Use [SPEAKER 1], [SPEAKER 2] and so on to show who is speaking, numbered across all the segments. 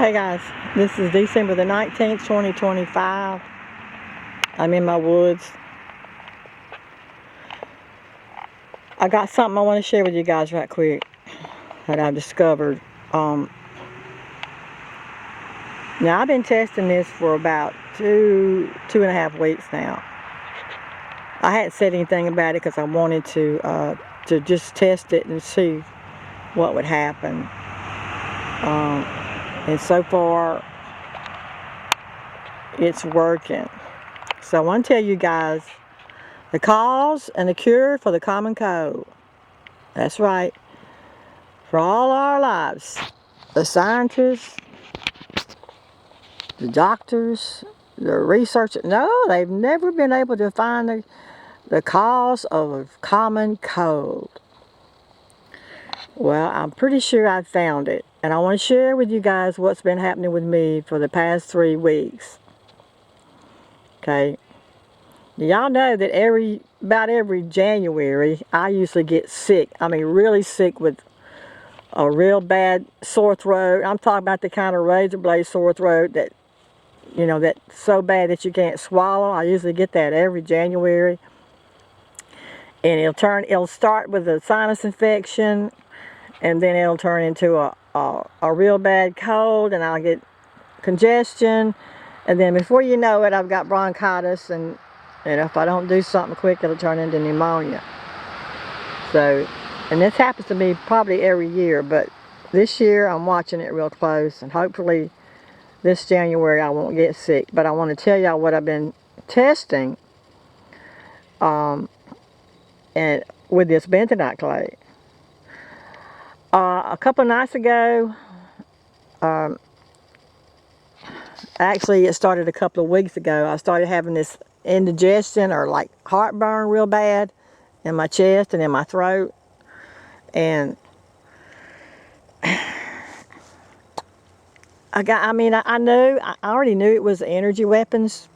[SPEAKER 1] Hey guys, this is December the 19th, 2025. I'm in my woods. I got something I want to share with you guys right quick that I've discovered. Now I've been testing this for about two and a half weeks now. I hadn't said anything about it because I wanted to just test it and see what would happen. And so far, it's working. So I want to tell you guys the cause and the cure for the common cold. That's right. For all our lives, the scientists, the doctors, the researchers, no, they've never been able to find the cause of a common cold. Well, I'm pretty sure I found it. And I want to share with you guys what's been happening with me for the past 3 weeks. Okay. Y'all know that about every January, I usually get sick. I mean, really sick with a real bad sore throat. I'm talking about the kind of razor blade sore throat that, you know, that's so bad that you can't swallow. I usually get that every January. And it'll start with a sinus infection, and then it'll turn into a real bad cold, and I'll get congestion, and then before you know it, I've got bronchitis, and if I don't do something quick, it'll turn into pneumonia. So, and this happens to me probably every year, but this year I'm watching it real close, and hopefully this January I won't get sick. But I want to tell y'all what I've been testing and with this bentonite clay. A couple nights ago, actually it started a couple of weeks ago, I started having this indigestion or like heartburn real bad in my chest and in my throat. And I already knew it was energy weapons.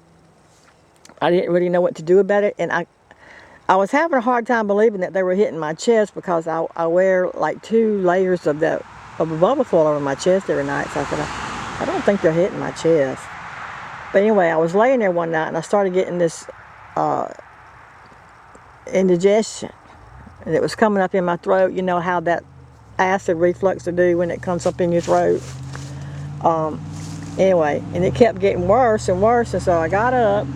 [SPEAKER 1] I didn't really know what to do about it, and I was having a hard time believing that they were hitting my chest because I wear like 2 layers of a bubble foil over my chest every night. So I thought, I don't think they're hitting my chest. But anyway, I was laying there one night and I started getting this indigestion, and it was coming up in my throat. You know how that acid reflux to do when it comes up in your throat. Anyway, and it kept getting worse and worse, and so I got up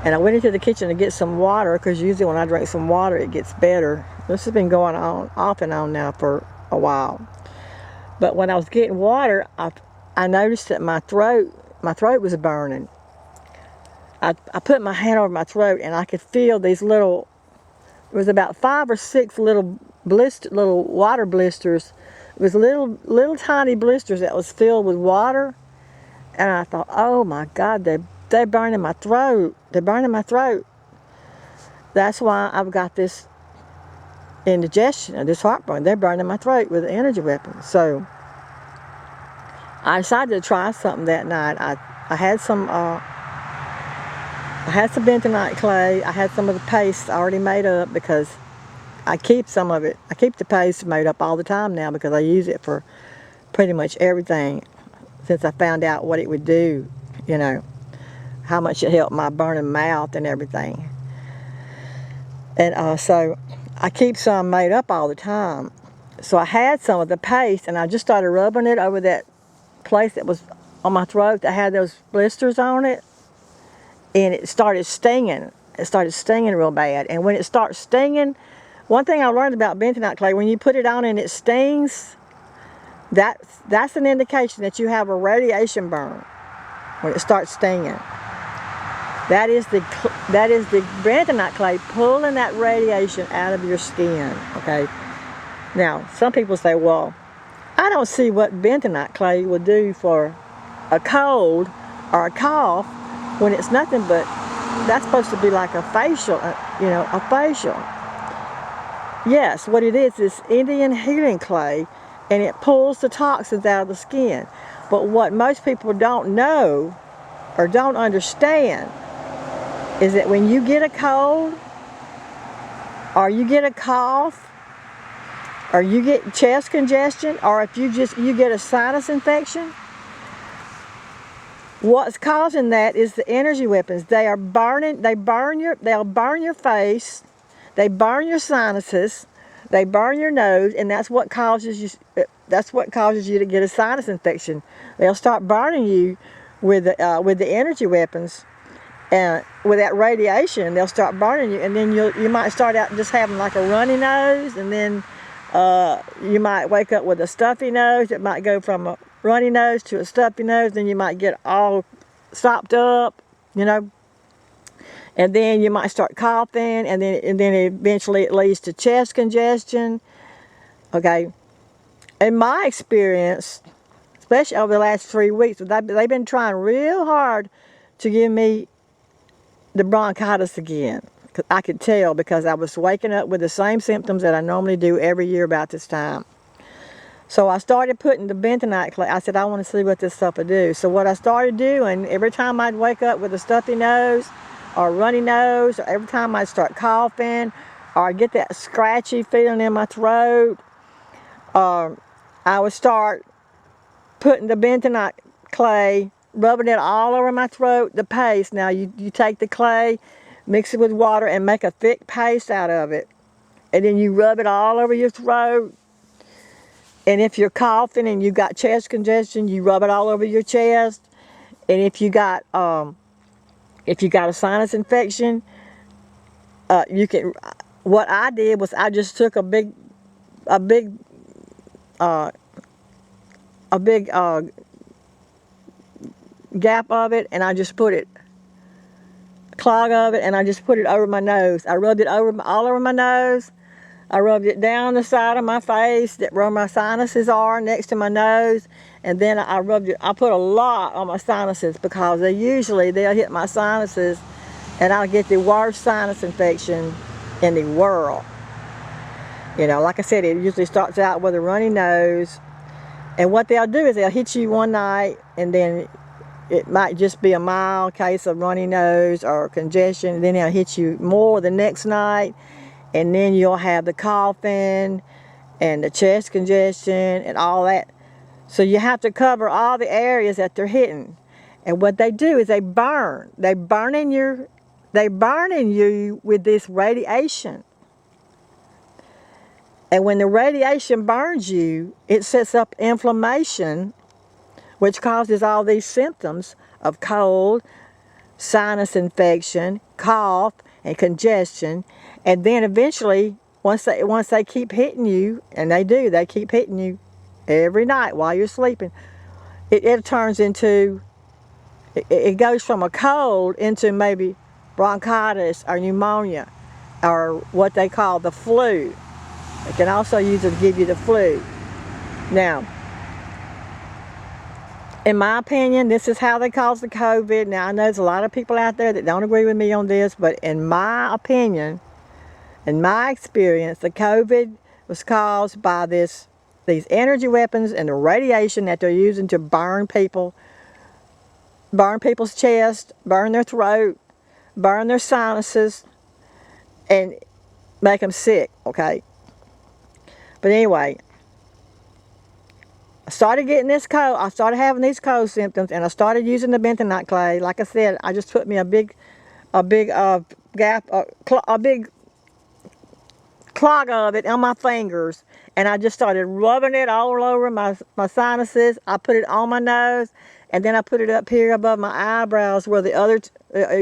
[SPEAKER 1] and I went into the kitchen to get some water, because usually when I drink some water it gets better. This has been going on off and on now for a while. But when I was getting water, I noticed that my throat was burning. I put my hand over my throat and I could feel these little, it was about 5 or 6 little water blisters. It was little tiny blisters that was filled with water. And I thought, oh my God, they're burning my throat. They're burning my throat. That's why I've got this indigestion and this heartburn. They're burning my throat with energy weapons. So I decided to try something that night. I had some bentonite clay. I had some of the paste already made up, because I keep some of it. I keep the paste made up all the time now because I use it for pretty much everything since I found out what it would do, you know, how much it helped my burning mouth and everything. And so I keep some made up all the time. So I had some of the paste, and I just started rubbing it over that place that was on my throat that had those blisters on it, and it started stinging. It started stinging real bad. And when it starts stinging, one thing I learned about bentonite clay, when you put it on and it stings, that's an indication that you have a radiation burn when it starts stinging. That is the bentonite clay pulling that radiation out of your skin, okay? Now, some people say, well, I don't see what bentonite clay will do for a cold or a cough when it's nothing but, that's supposed to be like a facial, a facial. Yes, what it is Indian healing clay, and it pulls the toxins out of the skin. But what most people don't know or don't understand is that when you get a cold or you get a cough, or you get chest congestion, or if you get a sinus infection, what's causing that is the energy weapons. They'll burn your face, they burn your sinuses, they burn your nose, and that's what causes you to get a sinus infection. They'll start burning you with the energy weapons, and with that radiation, they'll start burning you, and then you might start out just having like a runny nose, and then you might wake up with a stuffy nose. It might go from a runny nose to a stuffy nose, then you might get all stopped up, you know, and then you might start coughing, and then eventually it leads to chest congestion. Okay, in my experience, especially over the last 3 weeks, they've been trying real hard to give me the bronchitis again. I could tell because I was waking up with the same symptoms that I normally do every year about this time. So I started putting the bentonite clay. I said, I want to see what this stuff will do. So what I started doing, every time I'd wake up with a stuffy nose or a runny nose, or every time I'd start coughing, or I'd get that scratchy feeling in my throat, I would start putting the bentonite clay, rubbing it all over my throat, the paste. Now you take the clay, mix it with water, and make a thick paste out of it. And then you rub it all over your throat. And if you're coughing and you got chest congestion, you rub it all over your chest. And if you got a sinus infection, you can. What I did was I just took a big gap of it, and I just put it, clog of it, and I just put it over my nose. I rubbed it all over my nose. I rubbed it down the side of my face, where my sinuses are, next to my nose, and then I put a lot on my sinuses, because they'll hit my sinuses, and I'll get the worst sinus infection in the world. You know, like I said, it usually starts out with a runny nose, and what they'll do is they'll hit you one night, and then it might just be a mild case of runny nose or congestion, and then they'll hit you more the next night, and then you'll have the coughing and the chest congestion and all that. So you have to cover all the areas that they're hitting. And what they do is they burn in you with this radiation. And when the radiation burns you, it sets up inflammation, which causes all these symptoms of cold, sinus infection, cough, and congestion. And then eventually, once they keep hitting you, and they keep hitting you every night while you're sleeping, it turns into, it goes from a cold into maybe bronchitis or pneumonia, or what they call the flu. They can also use it to give you the flu. Now, in my opinion, this is how they cause the COVID. Now, I know there's a lot of people out there that don't agree with me on this, but in my opinion, in my experience, the COVID was caused by these energy weapons and the radiation that they're using to burn people's chest, burn their throat, burn their sinuses, and make them sick, okay? But anyway, I started having these cold symptoms, and I started using the bentonite clay. Like I said, I just put me a big clog of it on my fingers, and I just started rubbing it all over my sinuses. I put it on my nose, and then I put it up here above my eyebrows where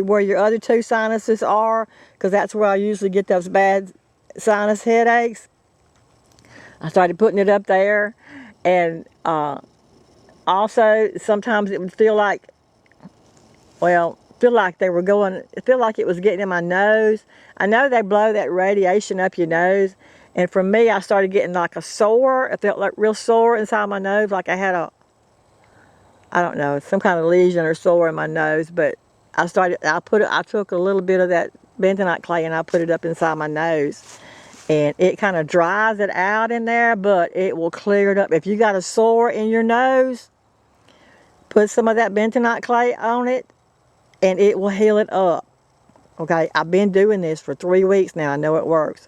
[SPEAKER 1] where your other two sinuses are, because that's where I usually get those bad sinus headaches. I started putting it up there, and also sometimes it would feel like it was getting in my nose. I know they blow that radiation up your nose, and for me, I started getting like a sore. It felt like real sore inside my nose, like I had some kind of lesion or sore in my nose. But I took a little bit of that bentonite clay and I put it up inside my nose, and it kind of dries it out in there, but it will clear it up. If you got a sore in your nose, put some of that bentonite clay on it, and it will heal it up. Okay, I've been doing this for 3 weeks now. I know it works.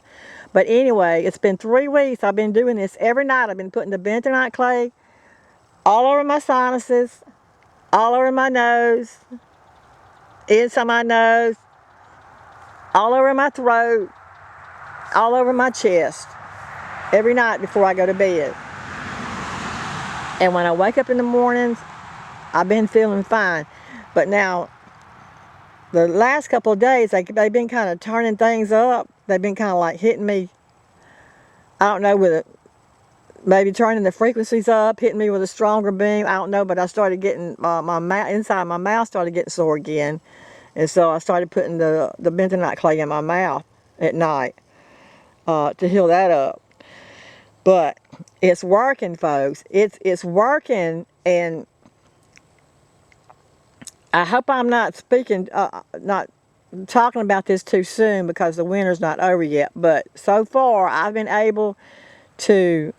[SPEAKER 1] But anyway, it's been 3 weeks. I've been doing this every night. I've been putting the bentonite clay all over my sinuses, all over my nose, inside my nose, all over my throat, all over my chest, every night before I go to bed. And when I wake up in the mornings, I've been feeling fine. But now, the last couple of days, they've been kind of turning things up. They've been kind of like hitting me, I don't know, with it, maybe turning the frequencies up, hitting me with a stronger beam. I don't know, but I started getting, inside my mouth started getting sore again. And so I started putting the bentonite clay in my mouth at night to heal that up. But it's working, folks. It's working, and I hope I'm not talking about this too soon because the winter's not over yet. But so far, I've been able to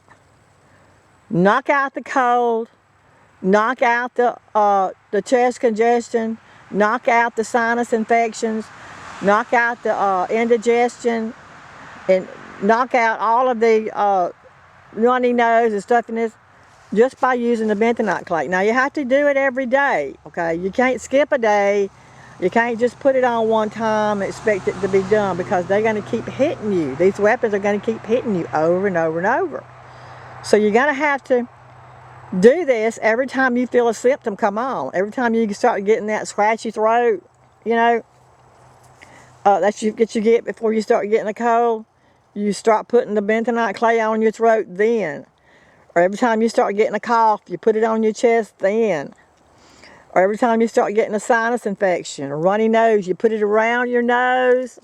[SPEAKER 1] knock out the cold, knock out the chest congestion, knock out the sinus infections, knock out the indigestion, and knock out all of the runny nose and stuffiness just by using the bentonite clay. Now you have to do it every day, okay? You can't skip a day. You can't just put it on one time and expect it to be done because they're going to keep hitting you. These weapons are going to keep hitting you over and over and over. So you're going to have to do this every time you feel a symptom come on. Every time you start getting that scratchy throat, you know, that you get before you start getting a cold. You start putting the bentonite clay on your throat then. Or every time you start getting a cough, you put it on your chest then. Or every time you start getting a sinus infection, a runny nose, you put it around your nose.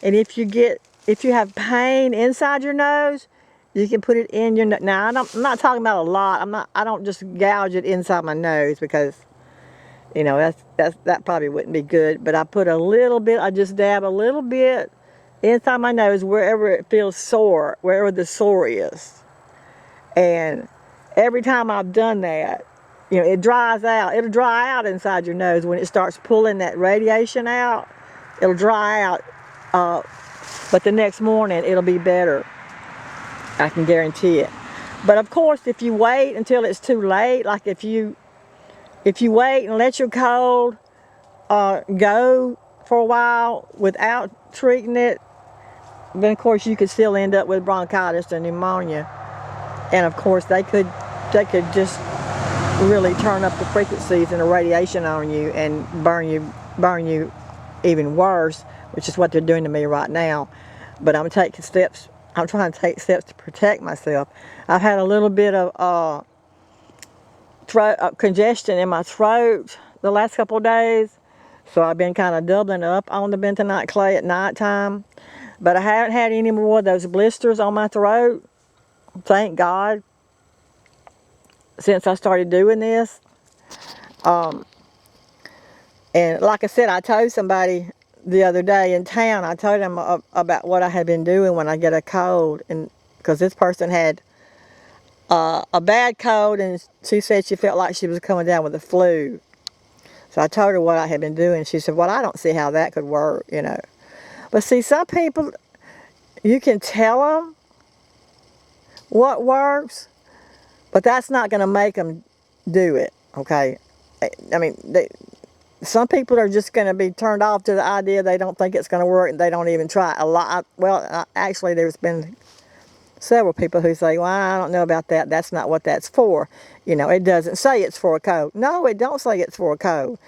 [SPEAKER 1] And if you have pain inside your nose, you can put it in your nose. Now, I'm not talking about a lot. I don't just gouge it inside my nose because, you know, that probably wouldn't be good. But I put a little bit, I just dab a little bit inside my nose wherever it feels sore, wherever the sore is. And every time I've done that, you know, it dries out. It'll dry out inside your nose when it starts pulling that radiation out. It'll dry out, but the next morning it'll be better. I can guarantee it. But of course, if you wait until it's too late, like if you wait and let your cold go for a while without treating it, then of course you could still end up with bronchitis and pneumonia. And of course they could just really turn up the frequencies and the radiation on you and burn you even worse, which is what they're doing to me right now. But I'm trying to take steps to protect myself. I've had a little bit of congestion in my throat the last couple of days, so I've been kind of doubling up on the bentonite clay at nighttime. But I haven't had any more of those blisters on my throat, thank God, since I started doing this. And like I said, I told somebody the other day in town, I told them about what I had been doing when I get a cold, and because this person had a bad cold, and she said she felt like she was coming down with the flu. So I told her what I had been doing. She said, well, I don't see how that could work, you know. But see, some people, you can tell them what works, but that's not going to make them do it, okay? I mean, some people are just going to be turned off to the idea they don't think it's going to work, and they don't even try. Actually, there's been several people who say, well, I don't know about that. That's not what that's for. You know, it doesn't say it's for a cold. No, it don't say it's for a cold.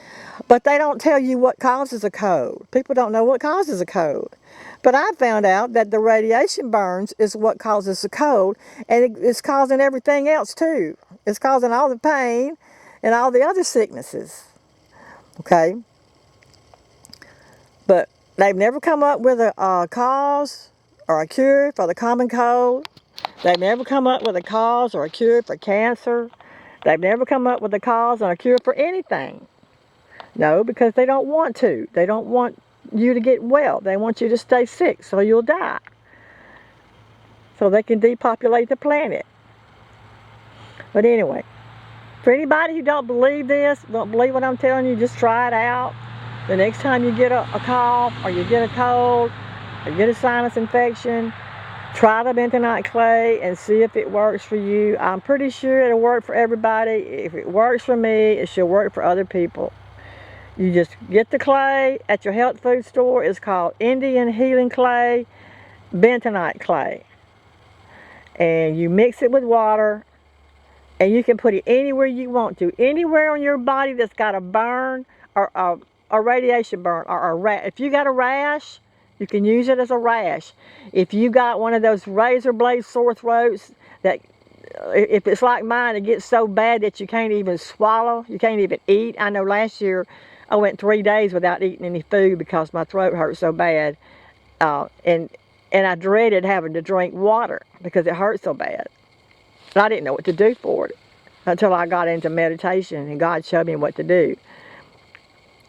[SPEAKER 1] But they don't tell you what causes a cold. People don't know what causes a cold. But I found out that the radiation burns is what causes the cold, and it's causing everything else too. It's causing all the pain and all the other sicknesses. Okay? But they've never come up with a cause or a cure for the common cold. They've never come up with a cause or a cure for cancer. They've never come up with a cause or a cure for anything. No, because they don't want to. They don't want you to get well. They want you to stay sick so you'll die, so they can depopulate the planet. But anyway, for anybody who don't believe this, don't believe what I'm telling you, just try it out. The next time you get a cough, or you get a cold, or you get a sinus infection, Try the bentonite clay and see if it works for you. I'm pretty sure it'll work for everybody. If it works for me, it should work for other people. You just get the clay at your health food store. It's called Indian Healing Clay, bentonite clay. And you mix it with water, and you can put it anywhere you want to. Anywhere on your body that's got a burn or a radiation burn or a rash. If you got a rash, you can use it as a rash. If you got one of those razor blade sore throats that, if it's like mine, it gets so bad that you can't even swallow, you can't even eat. I know last year I went 3 days without eating any food because my throat hurt so bad. And I dreaded having to drink water because it hurt so bad. And I didn't know what to do for it until I got into meditation and God showed me what to do.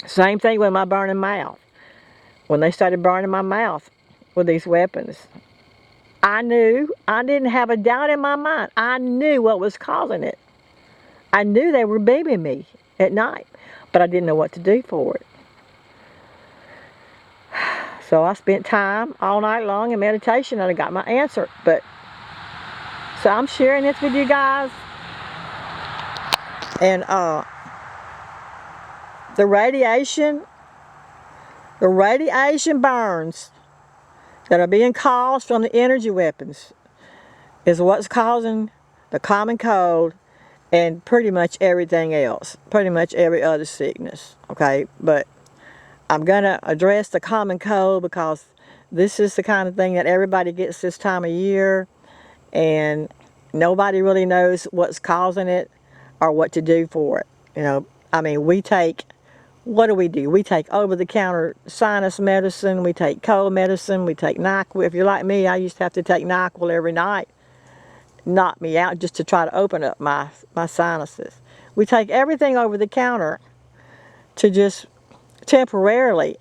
[SPEAKER 1] Same thing with my burning mouth. When they started burning my mouth with these weapons, I knew, I didn't have a doubt in my mind. I knew what was causing it. I knew they were beaming me at night, but I didn't know what to do for it. So I spent time all night long in meditation and I got my answer. So I'm sharing this with you guys. And the radiation burns that are being caused from the energy weapons is what's causing the common cold and pretty much everything else, pretty much every other sickness, okay? But I'm going to address the common cold because this is the kind of thing that everybody gets this time of year, and nobody really knows what's causing it or what to do for it. You know, I mean, what do? We take over-the-counter sinus medicine, we take cold medicine, we take NyQuil. If you're like me, I used to have to take NyQuil every night. Knock me out just to try to open up my sinuses. We take everything over the counter to just temporarily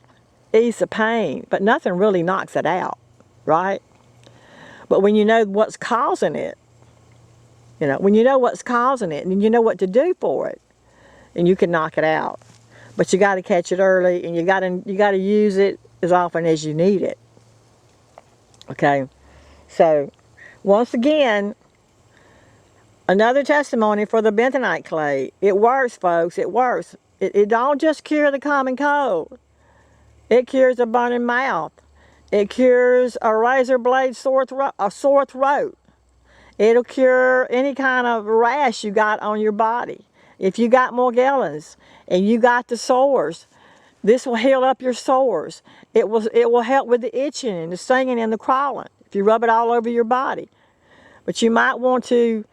[SPEAKER 1] ease the pain, but nothing really knocks it out, right? But when you know what's causing it, when you know what's causing it and you know what to do for it, and you can knock it out. But you got to catch it early, and you got to use it as often as you need it. Okay, so once again, another testimony for the bentonite clay. It works, folks. It works. It don't just cure the common cold. It cures a burning mouth. It cures a razor blade sore throat. It'll cure any kind of rash you got on your body. If you got Morgellons and you got the sores, this will heal up your sores. It will help with the itching and the stinging and the crawling if you rub it all over your body. But you might want to,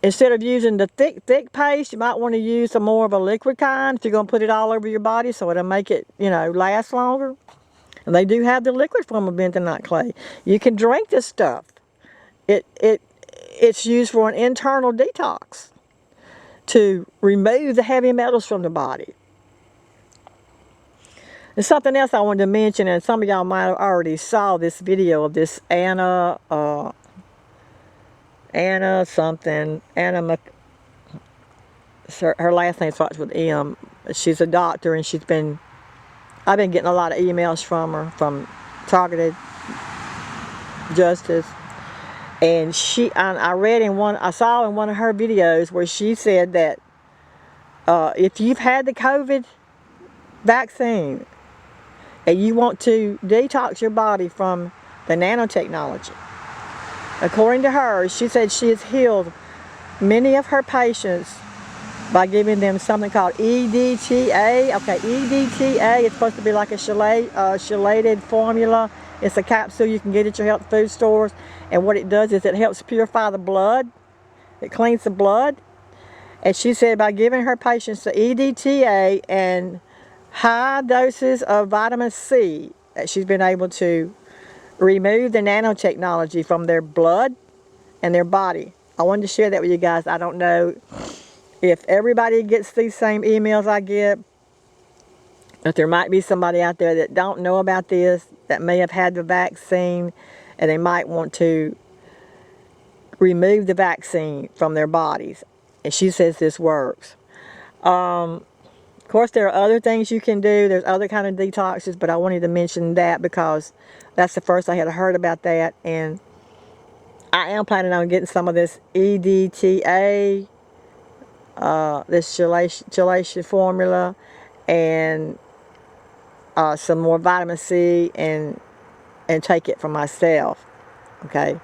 [SPEAKER 1] instead of using the thick paste, you might want to use some more of a liquid kind if you're going to put it all over your body so it'll make it, last longer. And they do have the liquid form of bentonite clay. You can drink this stuff. It's used for an internal detox to remove the heavy metals from the body. And something else I wanted to mention, and some of y'all might have already saw this video of this Anna her last name starts with M. She's a doctor, and I've been getting a lot of emails from her, from Targeted Justice. And I saw in one of her videos where she said that if you've had the COVID vaccine and you want to detox your body from the nanotechnology, according to her, she said she has healed many of her patients by giving them something called EDTA. Okay, EDTA is supposed to be like a chelated formula. It's a capsule you can get at your health food stores. And what it does is it helps purify the blood. It cleans the blood. And she said by giving her patients the EDTA and high doses of vitamin C, that she's been able to remove the nanotechnology from their blood and their body. I wanted to share that with you guys. I don't know if everybody gets these same emails I get, but there might be somebody out there that don't know about this, that may have had the vaccine, and they might want to remove the vaccine from their bodies. And she says this works. course, there are other things you can do. There's other kind of detoxes, but I wanted to mention that because that's the first I had heard about that. And I am planning on getting some of this EDTA, this chelation formula, and some more vitamin C, and take it for myself. Okay.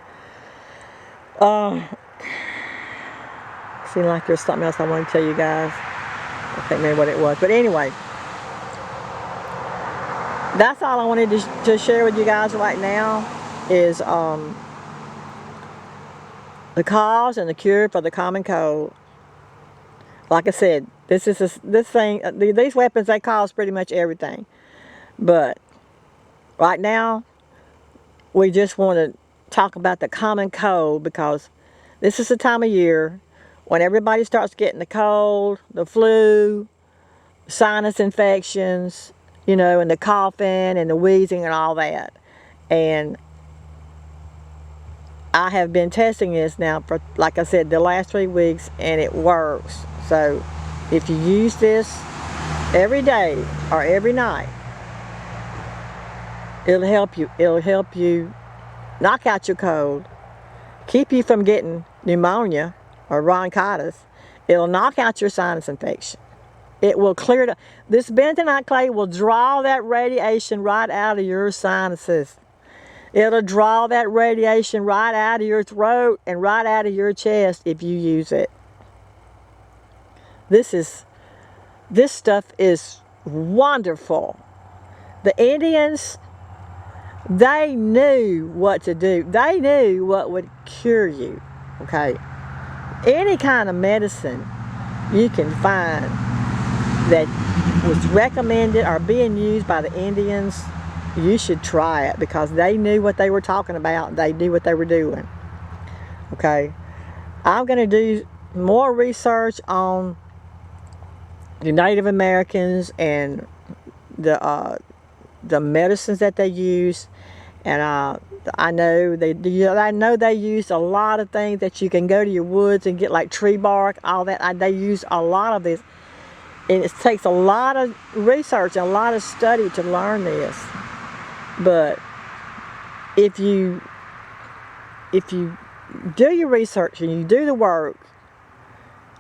[SPEAKER 1] Seemed like there's something else I want to tell you guys. I think maybe what it was. But anyway, that's all I wanted to share with you guys right now is the cause and the cure for the common cold. Like I said, these weapons, they cause pretty much everything. But right now, we just want to talk about the common cold because this is the time of year when everybody starts getting the cold, the flu, sinus infections, and the coughing and the wheezing and all that. And I have been testing this now for, like I said, the last 3 weeks, and it works. So if you use this every day or every night, it'll help you. It'll help you knock out your cold, keep you from getting pneumonia or bronchitis. It'll knock out your sinus infection. It will clear it up. This bentonite clay will draw that radiation right out of your sinuses. It'll draw that radiation right out of your throat and right out of your chest if you use it. This stuff is wonderful. The Indians, they knew what to do. They knew what would cure you. Okay? Any kind of medicine you can find that was recommended or being used by the Indians, you should try it because they knew what they were talking about. They knew what they were doing. Okay? I'm going to do more research on the Native Americans and the medicines that they use. And I know they use a lot of things that you can go to your woods and get, like tree bark, all that. They use a lot of this. And it takes a lot of research and a lot of study to learn this. But if you do your research and you do the work,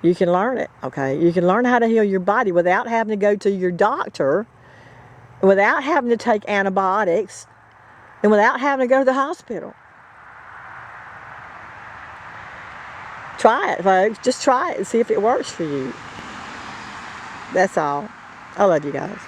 [SPEAKER 1] you can learn it, okay? You can learn how to heal your body without having to go to your doctor, without having to take antibiotics, and without having to go to the hospital. Try it, folks. Just try it and see if it works for you. That's all. I love you guys.